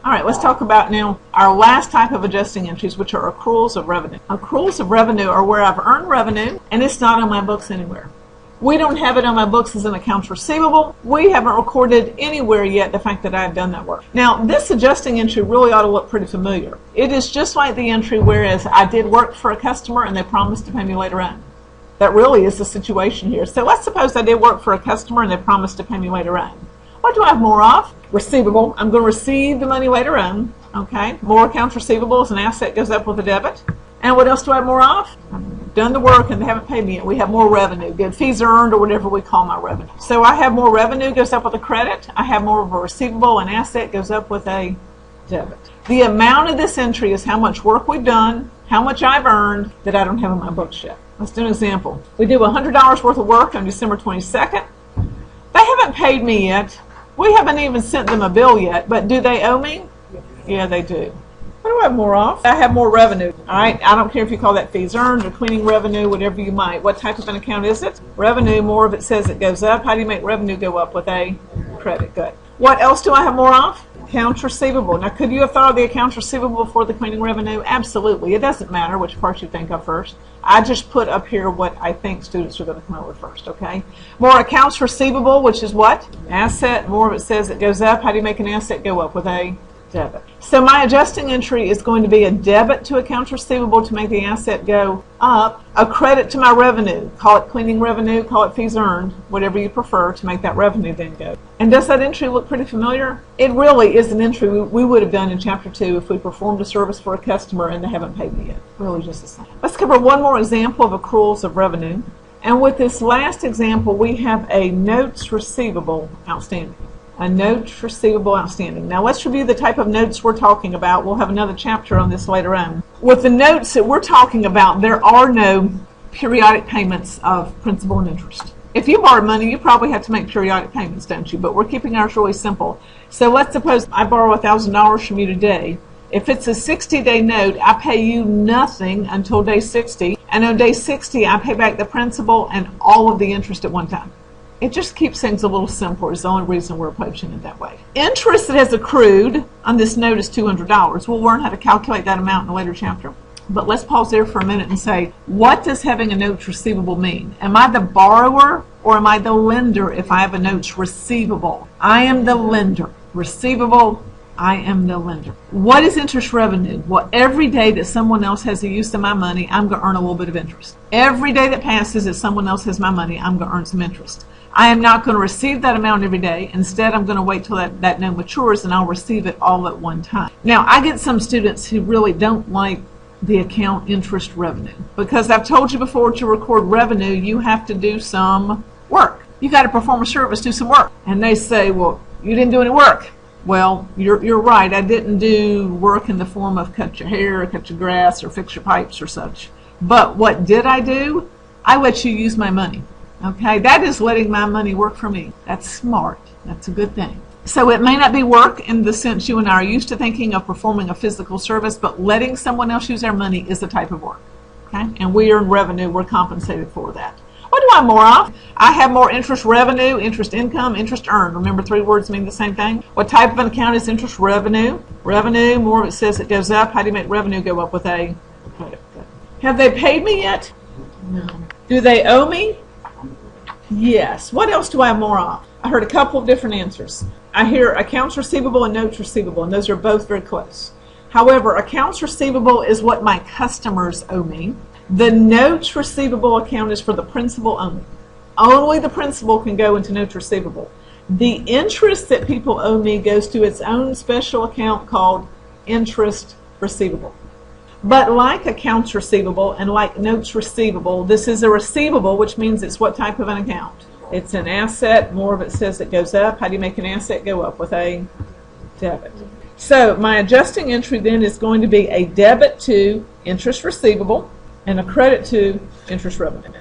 All right, let's talk about now our last type of adjusting entries, which are accruals of revenue. Accruals of revenue are where I've earned revenue and it's not on my books anywhere. We don't have it on my books as an accounts receivable. We haven't recorded anywhere yet the fact that I've done that work. Now, this adjusting entry really ought to look pretty familiar. It is just like the entry whereas I did work for a customer and they promised to pay me later on. That really is the situation here. So let's suppose I did work for a customer and they promised to pay me later on. What do I have more of? Receivable. I'm going to receive the money later on. Okay. More accounts receivable as an asset goes up with a debit. And what else do I have more of? I've done the work and they haven't paid me yet. We have more revenue. Good. Fees earned or whatever we call my revenue. So I have more revenue goes up with a credit. I have more of a receivable. An asset goes up with a debit. The amount of this entry is how much work we've done, how much I've earned that I don't have in my books yet. Let's do an example. We do $100 worth of work on December 22nd. They haven't paid me yet. We haven't even sent them a bill yet, but do they owe me? Yeah, they do. What do I have more of? I have more revenue. All right, I don't care if you call that fees earned or cleaning revenue, whatever you might. What type of an account is it? Revenue, more of it says it goes up. How do you make revenue go up? With a credit. Good. What else do I have more of? Accounts receivable. Now, could you have thought of the accounts receivable before the cleaning revenue? Absolutely. It doesn't matter which part you think of first. I just put up here what I think students are going to come up with first, okay? More accounts receivable, which is what? Asset. More of it says it goes up. How do you make an asset go up? With a debit. So my adjusting entry is going to be a debit to accounts receivable to make the asset go up, a credit to my revenue. Call it cleaning revenue, call it fees earned, whatever you prefer to make that revenue then go. And does that entry look pretty familiar? It really is an entry we would have done in Chapter 2 if we performed a service for a customer and they haven't paid me yet. Really just the same. Let's cover one more example of accruals of revenue. And with this last example, we have a notes receivable outstanding. A notes receivable outstanding. Now let's review the type of notes we're talking about. We'll have another chapter on this later on. With the notes that we're talking about, there are no periodic payments of principal and interest. If you borrow money, you probably have to make periodic payments, don't you? But we're keeping ours really simple. So let's suppose I borrow $1,000 from you today. If it's a 60-day note, I pay you nothing until day 60. And on day 60, I pay back the principal and all of the interest at one time. It just keeps things a little simpler is the only reason we're approaching it that way. Interest that has accrued on this note is $200. We'll learn how to calculate that amount in a later chapter. But let's pause there for a minute and say, what does having a notes receivable mean? Am I the borrower or am I the lender if I have a notes receivable? I am the lender. Receivable, I am the lender. What is interest revenue? Well, every day that someone else has the use of my money, I'm going to earn a little bit of interest. Every day that passes that someone else has my money, I'm going to earn some interest. I am not going to receive that amount every day. Instead, I'm going to wait till that note matures and I'll receive it all at one time. Now, I get some students who really don't like the account interest revenue because I've told you before to record revenue, you have to do some work. You got to perform a service, do some work. And they say, well, you didn't do any work. Well, you're right. I didn't do work in the form of cut your hair or cut your grass or fix your pipes or such. But what did I do? I let you use my money. Okay, that is letting my money work for me. That's smart. That's a good thing. So it may not be work in the sense you and I are used to thinking of performing a physical service, but letting someone else use our money is a type of work. Okay, and we earn revenue. We're compensated for that. What do I have more of? I have more interest revenue, interest income, interest earned. Remember, 3 words mean the same thing. What type of an account is interest revenue? Revenue, more of it says it goes up. How do you make revenue go up with a credit? Have they paid me yet? No. Do they owe me? Yes. What else do I have more of? I heard a couple of different answers. I hear accounts receivable and notes receivable, and those are both very close. However, accounts receivable is what my customers owe me. The notes receivable account is for the principal only. Only the principal can go into notes receivable. The interest that people owe me goes to its own special account called interest receivable. But like accounts receivable and like notes receivable, this is a receivable, which means it's what type of an account? It's an asset. More of it says it goes up. How do you make an asset go up? With a debit. So my adjusting entry then is going to be a debit to interest receivable and a credit to interest revenue.